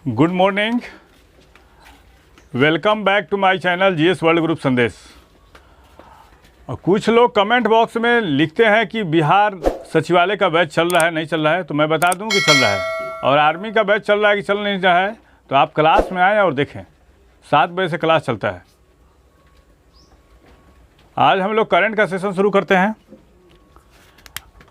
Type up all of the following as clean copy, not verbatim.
Good morning, welcome back to my channel GS world group संदेश। कुछ लोग comment box में लिखते हैं कि बिहार सचिवालय का बैच चल रहा है, नहीं चल रहा है। तो मैं बता दूं कि चल रहा है, और आर्मी का बैच चल रहा है कि चल नहीं रहा है। तो आप क्लास में आएँ और देखें, 7 बजे से क्लास चलता है। आज हम लोग करंट का सेशन शुरू करते हैं।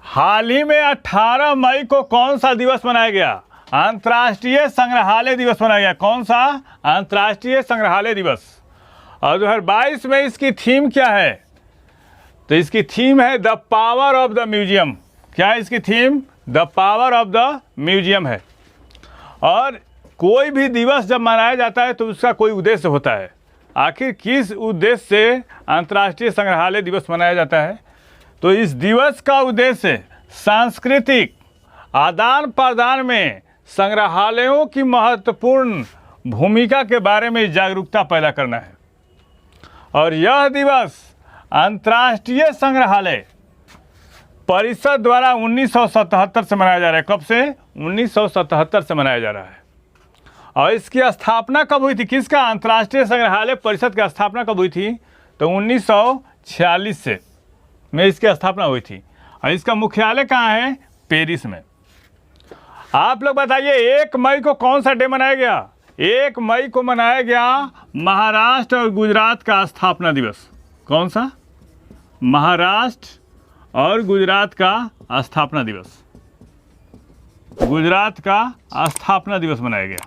हाल ही में 18 मई को कौन सा दिवस मनाया गया? अंतर्राष्ट्रीय संग्रहालय दिवस मनाया गया। कौन सा? अंतर्राष्ट्रीय संग्रहालय दिवस। और 2022 में इसकी थीम क्या है? तो इसकी थीम है the power of the museum. क्या है इसकी theme? The power of the museum है। और कोई भी दिवस जब मनाया जाता है तो उसका कोई उद्देश्य होता है। आखिर किस उद्देश्य से अंतर्राष्ट्रीय संग्रहालय दिवस मनाया जाता है? तो इस दिवस का उद्देश्य सांस्कृतिक आदान प्रदान में संग्रहालयों की महत्वपूर्ण भूमिका के बारे में जागरूकता पैदा करना है। और यह दिवस अंतर्राष्ट्रीय संग्रहालय परिषद द्वारा 1977 से मनाया जा रहा है। कब से? 1977 से मनाया जा रहा है। और इसकी स्थापना कब हुई थी? किसका? अंतर्राष्ट्रीय संग्रहालय परिषद की स्थापना कब हुई थी? तो 1946 से में इसकी स्थापना हुई थी। और इसका मुख्यालय कहाँ है? पेरिस में। आप लोग बताइए, 1 मई को कौन सा डे मनाया गया? 1 मई को मनाया गया महाराष्ट्र और गुजरात का स्थापना दिवस। कौन सा? महाराष्ट्र और गुजरात का स्थापना दिवस। गुजरात का स्थापना दिवस मनाया गया।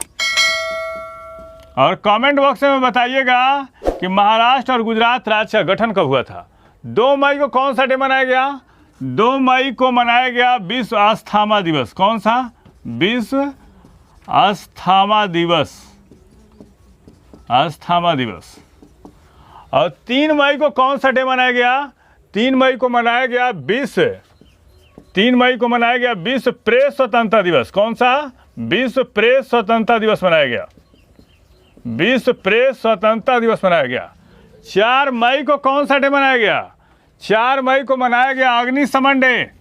और कमेंट बॉक्स में बताइएगा कि महाराष्ट्र और गुजरात राज्य का गठन कब हुआ था। 2 मई को कौन सा डे मनाया गया? 2 मई को मनाया गया विश्व अस्थमा दिवस। कौन सा? विश्व अस्थमा दिवस। अस्थमा दिवस। और 3 मई को कौन सा डे मनाया गया? 3 मई को मनाया गया विश्व प्रेस स्वतंत्रता दिवस। कौन सा? विश्व प्रेस स्वतंत्रता दिवस मनाया गया। विश्व प्रेस स्वतंत्रता दिवस मनाया गया। 4 मई को कौन सा डे मनाया गया? 4 मई को मनाया गया अग्निशमन डे।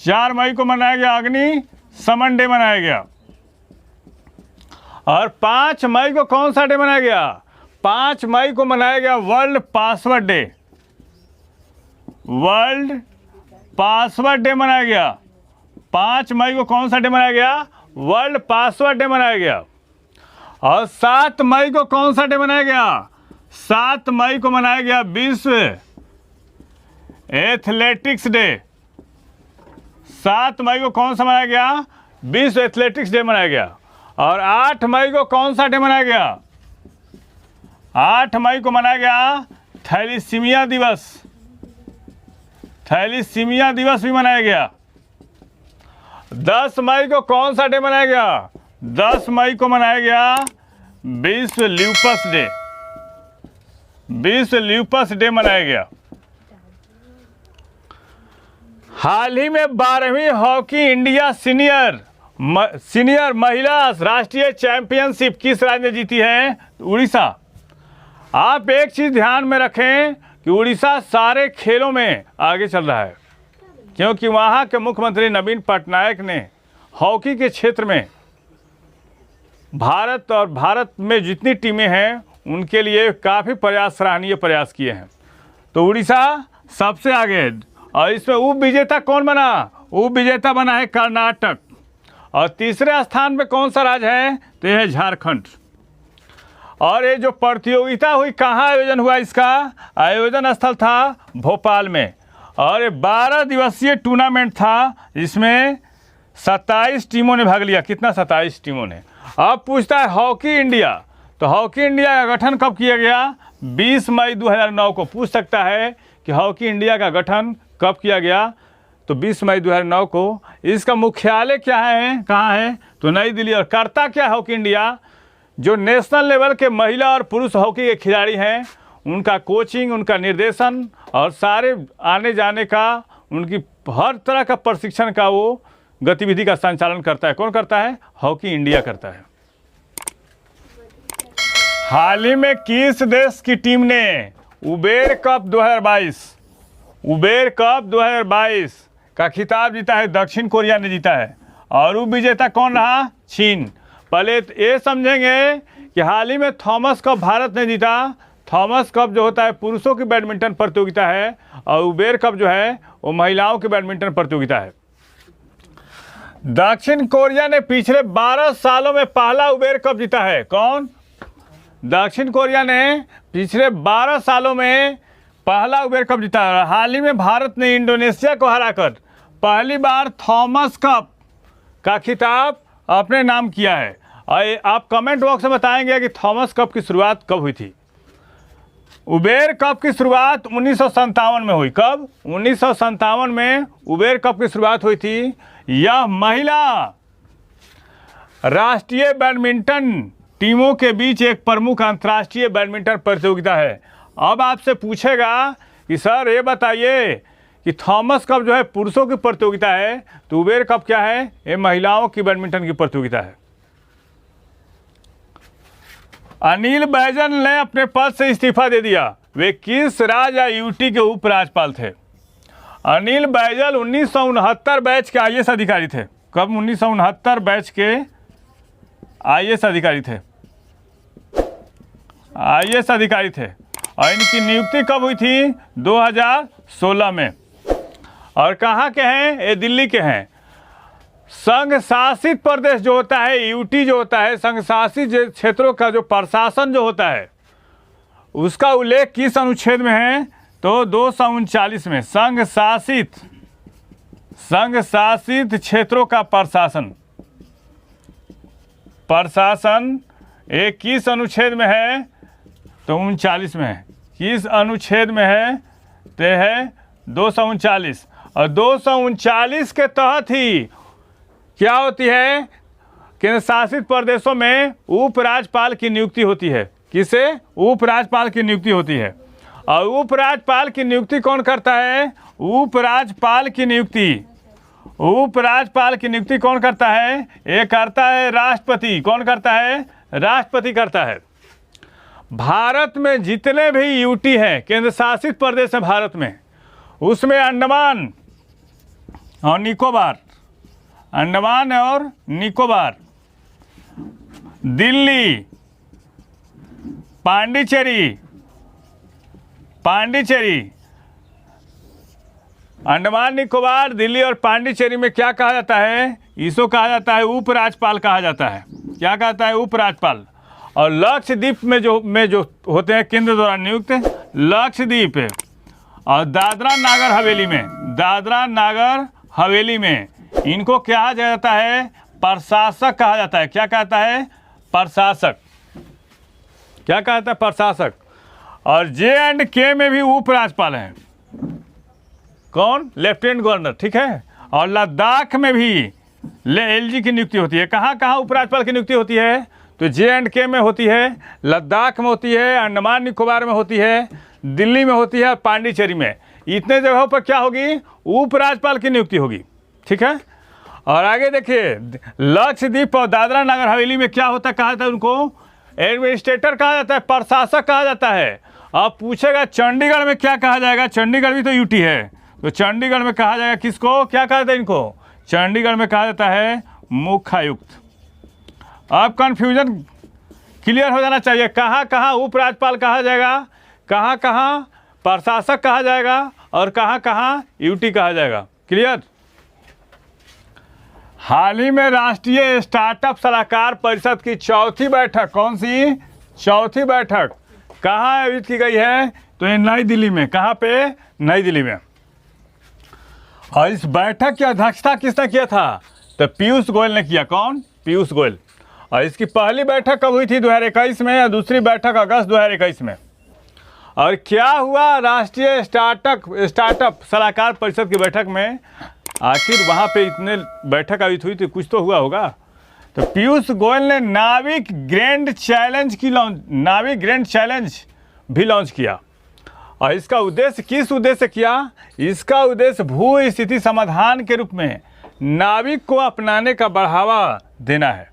4 मई को मनाया गया अग्निशमन डे मनाया गया। और 5 मई को कौन सा डे मनाया गया? 5 मई को मनाया गया world password day. World password day मनाया गया। 5 मई को कौन सा डे मनाया गया? वर्ल्ड पासवर्ड डे मनाया गया। और 7 मई को कौन सा डे मनाया गया? 7 मई को मनाया गया विश्व एथलेटिक्स डे। 7 मई को कौन सा मनाया गया? विश्व एथलेटिक्स डे मनाया गया। और 8 मई को कौन सा डे मनाया गया? 8 मई को मनाया गया थैलीसीमिया दिवस। थैलीसीमिया दिवस भी मनाया गया। 10 मई को कौन सा डे मनाया गया? 10 मई को मनाया गया विश्व ल्यूपस डे। विश्व ल्यूपस डे मनाया गया। हाल ही में 12वीं हॉकी इंडिया सीनियर महिला राष्ट्रीय चैंपियनशिप किस राज्य ने जीती है? उड़ीसा। आप एक चीज़ ध्यान में रखें कि उड़ीसा सारे खेलों में आगे चल रहा है, क्योंकि वहाँ के मुख्यमंत्री नवीन पटनायक ने हॉकी के क्षेत्र में भारत में जितनी टीमें हैं उनके लिए काफ़ी सराहनीय प्रयास किए हैं। तो उड़ीसा सबसे आगे है। और इसमें उप विजेता कौन बना? उप विजेता बना है कर्नाटक। और तीसरे स्थान पे कौन सा राज्य है? तो यह है झारखंड। और ये जो प्रतियोगिता हुई, कहाँ आयोजन हुआ इसका? आयोजन स्थल था भोपाल में। और ये 12 दिवसीय टूर्नामेंट था। इसमें 27 टीमों ने भाग लिया। कितना? 27 टीमों ने। अब पूछता है हॉकी इंडिया। तो हॉकी इंडिया का गठन कब किया गया? 20 मई 2009 को। पूछ सकता है कि हॉकी इंडिया का गठन कब किया गया? तो 20 मई 2009 को। इसका मुख्यालय क्या है? कहाँ है? तो नई दिल्ली। और करता क्या हॉकी इंडिया? जो नेशनल लेवल के महिला और पुरुष हॉकी के खिलाड़ी हैं उनका कोचिंग, उनका निर्देशन और सारे आने जाने का, उनकी हर तरह का प्रशिक्षण का वो गतिविधि का संचालन करता है। कौन करता है? हॉकी इंडिया करता है। हाल ही में किस देश की टीम ने उबेर कप 2022 का खिताब जीता है? दक्षिण कोरिया ने जीता है। और उप विजेता कौन रहा? चीन। पहले ये समझेंगे कि हाल ही में थॉमस कप भारत ने जीता। थॉमस कप जो होता है पुरुषों की बैडमिंटन प्रतियोगिता है और उबेर कप जो है वो महिलाओं की बैडमिंटन प्रतियोगिता है। दक्षिण कोरिया ने पिछले 12 सालों में पहला उबेर कप जीता है। कौन? दक्षिण कोरिया ने पिछले 12 सालों में पहला उबेर कप जीता है। हाल ही में भारत ने इंडोनेशिया को हराकर पहली बार थॉमस कप का खिताब अपने नाम किया है। और आप कमेंट बॉक्स में बताएंगे कि थॉमस कप की शुरुआत कब हुई थी। उबेर कप की शुरुआत 1957 में हुई। कब? 1957 में उबेर कप की शुरुआत हुई थी। यह महिला राष्ट्रीय बैडमिंटन टीमों के बीच एक प्रमुख अंतर्राष्ट्रीय बैडमिंटन प्रतियोगिता है। अब आपसे पूछेगा कि सर ये बताइए कि थॉमस कप जो है पुरुषों की प्रतियोगिता है तो उबेर कप क्या है? ये महिलाओं की बैडमिंटन की प्रतियोगिता है। अनिल बैजल ने अपने पद से इस्तीफा दे दिया। वे किस राज्य या यूटी के उपराज्यपाल थे? अनिल बैजल 1969 बैच के आईएएस अधिकारी थे। कब? 1969 बैच के आईएएस अधिकारी थे। आईएएस अधिकारी थे और इनकी नियुक्ति कब हुई थी? 2016 में। और कहाँ के हैं? ये दिल्ली के हैं। संघ शासित प्रदेश जो होता है यूटी जो होता है, संघ शासित क्षेत्रों का जो प्रशासन जो होता है उसका उल्लेख किस अनुच्छेद में है? तो 239 में। संघ शासित क्षेत्रों का प्रशासन एक किस अनुच्छेद में है? तो 39 में है। किस अनुच्छेद में है? तो है 239। और 239 के तहत ही क्या होती है? केंद्र शासित प्रदेशों में उपराज्यपाल की नियुक्ति होती है। किसे? उपराज्यपाल की नियुक्ति होती है। और उपराज्यपाल की नियुक्ति कौन करता है? उपराज्यपाल की नियुक्ति कौन करता है? ये करता है राष्ट्रपति। कौन करता है? राष्ट्रपति करता है। भारत में जितने भी यूटी हैं, केंद्र शासित प्रदेश है भारत में, उसमें अंडमान और निकोबार, दिल्ली, पांडिचेरी, अंडमान निकोबार, दिल्ली और पांडिचेरी में क्या कहा जाता है? इसको कहा जाता है उपराज्यपाल कहा जाता है। क्या कहता है? उपराज्यपाल। और लक्षद्वीप में जो होते हैं केंद्र द्वारा नियुक्त, लक्षद्वीप और दादरा नागर हवेली में इनको क्या जाता है? प्रशासक कहा जाता है। क्या कहता है? प्रशासक। क्या कहता है? प्रशासक। और J&K में भी उपराज्यपाल हैं। कौन? Lieutenant governor. ठीक है। और लद्दाख में भी LG की नियुक्ति होती है। कहाँ कहाँ उपराज्यपाल की नियुक्ति होती है? तो J&K में होती है, लद्दाख में होती है, अंडमान निकोबार में होती है, दिल्ली में होती है, पांडिचेरी में। इतने जगहों पर क्या होगी? उपराज्यपाल की नियुक्ति होगी। ठीक है। और आगे देखिए, लक्षद्वीप और दादरा नगर हवेली में क्या होता है? कहा जाता है उनको एडमिनिस्ट्रेटर कहा जाता है, प्रशासक कहा जाता है। अब पूछेगा चंडीगढ़ में क्या कहा जाएगा? चंडीगढ़ भी तो यूटी है, तो चंडीगढ़ में कहा जाएगा किसको? क्या कहा जाता है इनको? चंडीगढ़ में कहा जाता है मुख्यायुक्त। अब कन्फ्यूजन क्लियर हो जाना चाहिए। कहाँ कहाँ उपराज्यपाल कहा जाएगा, कहाँ कहाँ प्रशासक कहा जाएगा और कहाँ कहाँ यूटी कहा जाएगा। क्लियर? हाल ही में राष्ट्रीय स्टार्टअप सलाहकार परिषद की चौथी बैठक, कौन सी? चौथी बैठक कहाँ आयोजित की गई है? तो ये नई दिल्ली में। कहाँ पे? नई दिल्ली में। और इस बैठक की अध्यक्षता किसने किया था? तो पीयूष गोयल ने किया। कौन? पीयूष गोयल। और इसकी पहली बैठक कब हुई थी? 2021 में। और दूसरी बैठक अगस्त 2021 में। और क्या हुआ राष्ट्रीय स्टार्टअप सलाहकार परिषद की बैठक में? आखिर वहाँ पे इतने बैठक आयोजित हुई तो कुछ तो हुआ होगा। तो पीयूष गोयल ने नाविक ग्रैंड चैलेंज भी लॉन्च किया। और इसका उद्देश्य किस उद्देश्य से किया? इसका उद्देश्य भू स्थिति समाधान के रूप में नाविक को अपनाने का बढ़ावा देना है।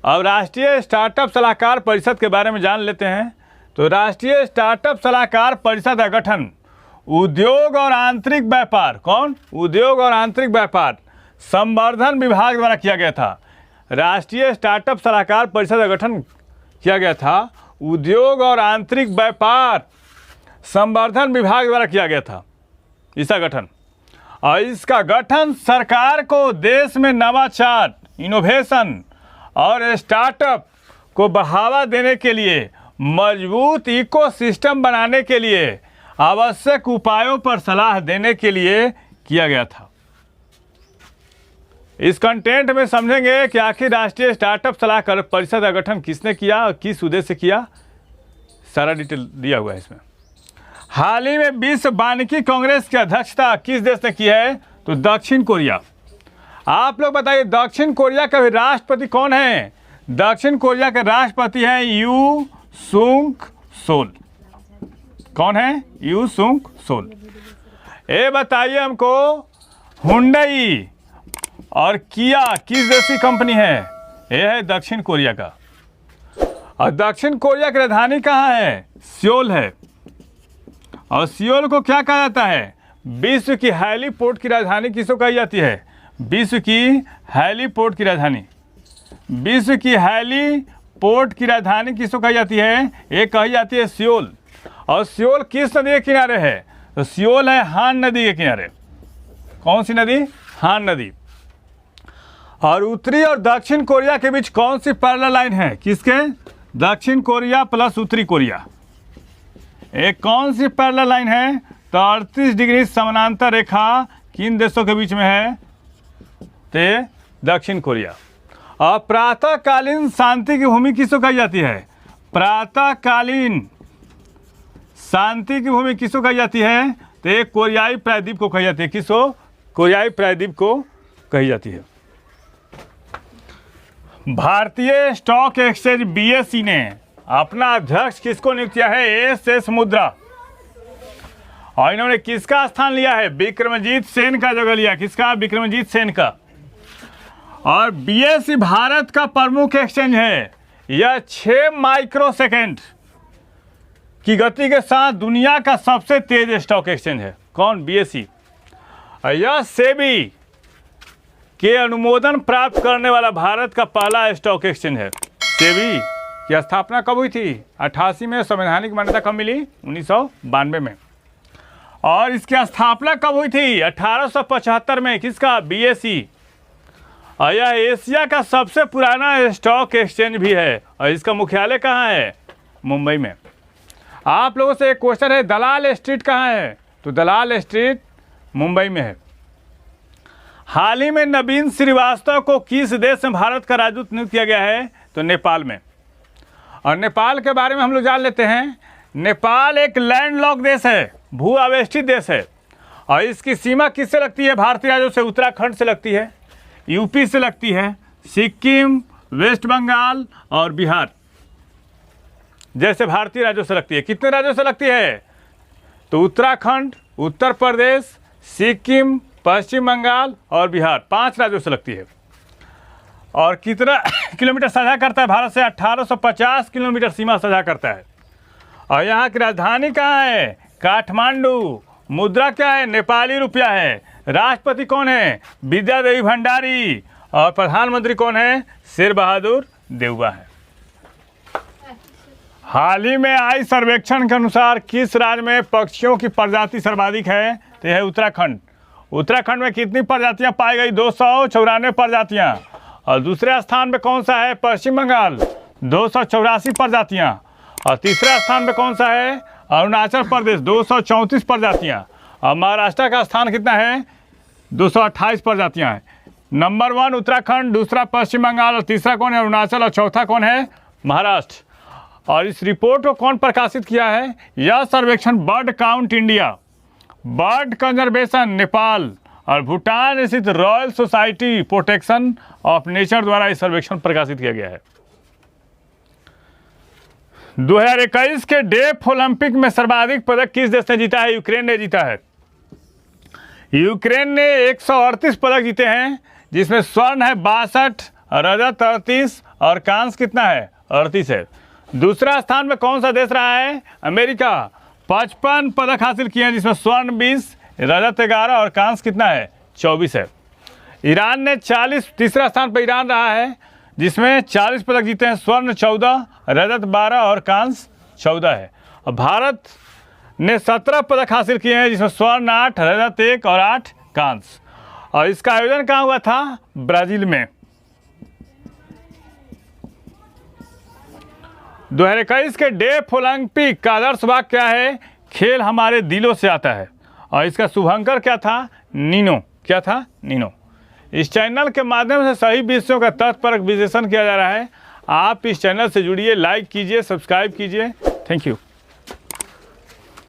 अब राष्ट्रीय स्टार्टअप सलाहकार परिषद के बारे में जान लेते हैं। तो राष्ट्रीय स्टार्टअप सलाहकार परिषद का गठन उद्योग और आंतरिक व्यापार, कौन? उद्योग और आंतरिक व्यापार संवर्धन विभाग द्वारा किया गया था। राष्ट्रीय स्टार्टअप सलाहकार परिषद का गठन किया गया था। उद्योग और आंतरिक व्यापार संवर्धन विभाग द्वारा किया गया था इसका गठन। और इसका गठन सरकार को देश में नवाचार, इनोवेशन और स्टार्टअप को बढ़ावा देने के लिए, मजबूत इकोसिस्टम बनाने के लिए, आवश्यक उपायों पर सलाह देने के लिए किया गया था। इस कंटेंट में समझेंगे कि आखिर राष्ट्रीय स्टार्टअप सलाहकार परिषद का गठन किसने किया और किस उद्देश्य से किया, सारा डिटेल दिया हुआ है इसमें। हाल ही में विश्व वानिकी कांग्रेस की अध्यक्षता किस देश ने की है, तो दक्षिण कोरिया। आप लोग बताइए दक्षिण कोरिया का राष्ट्रपति कौन है? दक्षिण कोरिया के राष्ट्रपति हैं यू सुंग सोल। कौन है? यू सुंग सोल। ये बताइए हमको हुंडई और किया किस देश की कंपनी है? ये है दक्षिण कोरिया का। और दक्षिण कोरिया की राजधानी कहाँ है? सियोल है। और सियोल को क्या कहा जाता है? विश्व की हेलीपोर्ट की राजधानी किसको कही जाती है? विश्व की हेलीपोर्ट की राजधानी। विश्व की हेलीपोर्ट की राजधानी किसको कही जाती है? ये कही जाती है सियोल। और सियोल किस नदी के किनारे है? तो सियोल है हान नदी के किनारे। कौन सी नदी? हान नदी। और उत्तरी और दक्षिण कोरिया के बीच कौन सी पैरेलल लाइन है? किसके? दक्षिण कोरिया प्लस उत्तरी कोरिया। एक कौन सी पैरेलल लाइन है? तो 38 डिग्री समानांतर रेखा किन देशों के बीच में है? ते दक्षिण कोरिया। और प्रातःकालीन शांति की भूमि किसको कही जाती है? प्रातःकालीन शांति की भूमि किसको कही जाती है? तो कोरियाई प्रायद्वीप को कही जाती है। किसको? कोरियाई प्रायद्वीप को कही जाती है। भारतीय स्टॉक एक्सचेंज बीएसई ने अपना अध्यक्ष किसको नियुक्त किया है? एस मुद्रा। और इन्होंने किसका स्थान लिया है? विक्रमजीत सेन का जगह लिया। किसका? विक्रमजीत सेन का। और बीएसई भारत का प्रमुख एक्सचेंज है। यह 6 माइक्रोसेकंड की गति के साथ दुनिया का सबसे तेज स्टॉक एक्सचेंज है। कौन? बीएसई। और यह सेबी के अनुमोदन प्राप्त करने वाला भारत का पहला स्टॉक एक्सचेंज है। सेबी की स्थापना कब हुई थी? 88 में। संवैधानिक मान्यता कब मिली? 1992 में। और इसकी स्थापना कब हुई थी? 1875 में। किसका? बीएसई। और यह एशिया का सबसे पुराना स्टॉक एक्सचेंज भी है। और इसका मुख्यालय कहाँ है? मुंबई में। आप लोगों से एक क्वेश्चन है, दलाल स्ट्रीट कहाँ है? तो दलाल स्ट्रीट मुंबई में है। हाल ही में नवीन श्रीवास्तव को किस देश में भारत का राजदूत नियुक्त किया गया है? तो नेपाल में। और नेपाल के बारे में हम लोग जान लेते हैं। नेपाल एक लैंडलॉक देश है, भू आवेष्टित देश है। और इसकी सीमा किससे लगती है? भारतीय राज्यों से। उत्तराखंड से लगती है, यूपी से लगती है, सिक्किम, वेस्ट बंगाल और बिहार जैसे भारतीय राज्यों से लगती है। कितने राज्यों से लगती है? तो उत्तराखंड, उत्तर प्रदेश, सिक्किम, पश्चिम बंगाल और बिहार, 5 राज्यों से लगती है। और कितना किलोमीटर साझा करता है भारत से? 1850 किलोमीटर सीमा साझा करता है। और यहाँ की राजधानी कहाँ है? काठमांडू। मुद्रा क्या है? नेपाली रुपया है। राष्ट्रपति कौन है? विद्या देवी भंडारी। और प्रधानमंत्री कौन है? शेर बहादुर देउबा है। हाल ही में आई सर्वेक्षण के अनुसार किस राज्य में पक्षियों की प्रजाति सर्वाधिक है? तो यह है उत्तराखंड। उत्तराखंड में कितनी प्रजातियां पाई गई? 294 प्रजातियां। और दूसरे स्थान पे कौन सा है? पश्चिम बंगाल, 284 प्रजातियां। और तीसरे स्थान पे कौन सा है? अरुणाचल प्रदेश, 234 प्रजातियां। और महाराष्ट्र का स्थान कितना है? 228 प्रजातियां हैं। नंबर 1 उत्तराखंड, दूसरा पश्चिम बंगाल और तीसरा कौन है? अरुणाचल और चौथा कौन है? महाराष्ट्र। और इस रिपोर्ट को कौन प्रकाशित किया है? यह सर्वेक्षण bird count India, bird conservation Nepal और भूटान स्थित royal society protection of nature द्वारा इस सर्वेक्षण प्रकाशित किया गया है। 2021 के डेफ ओलंपिक में सर्वाधिक पदक किस देश ने जीता है? यूक्रेन ने जीता है। यूक्रेन ने 138 पदक जीते हैं, जिसमें स्वर्ण है 62, रजत 38 और कांस्य कितना है? 38 है। दूसरा स्थान में कौन सा देश रहा है? अमेरिका, 55 पदक हासिल किए हैं, जिसमें स्वर्ण 20, रजत 11 और कांस्य कितना है? 24 है। ईरान ने 40, तीसरा स्थान पर ईरान रहा है, जिसमें 40 पदक जीते हैं। स्वर्ण 14, रजत 12 और कांस्य 14 है। और भारत ने 17 पदक हासिल किए हैं, जिसमें स्वर्ण 8, रजत 1 और 8 कांस्य। और इसका आयोजन कहाँ हुआ था? ब्राज़ील में। 2021 के डेफ ओलंपिक का आदर्श वाक्य क्या है? खेल हमारे दिलों से आता है। और इसका शुभंकर क्या था? नीनो। क्या था? नीनो। इस चैनल के माध्यम से सही विषयों का तथ्यपरक विश्लेषण किया जा रहा है। आप इस चैनल से जुड़िए, लाइक कीजिए, सब्सक्राइब कीजिए। Thank you.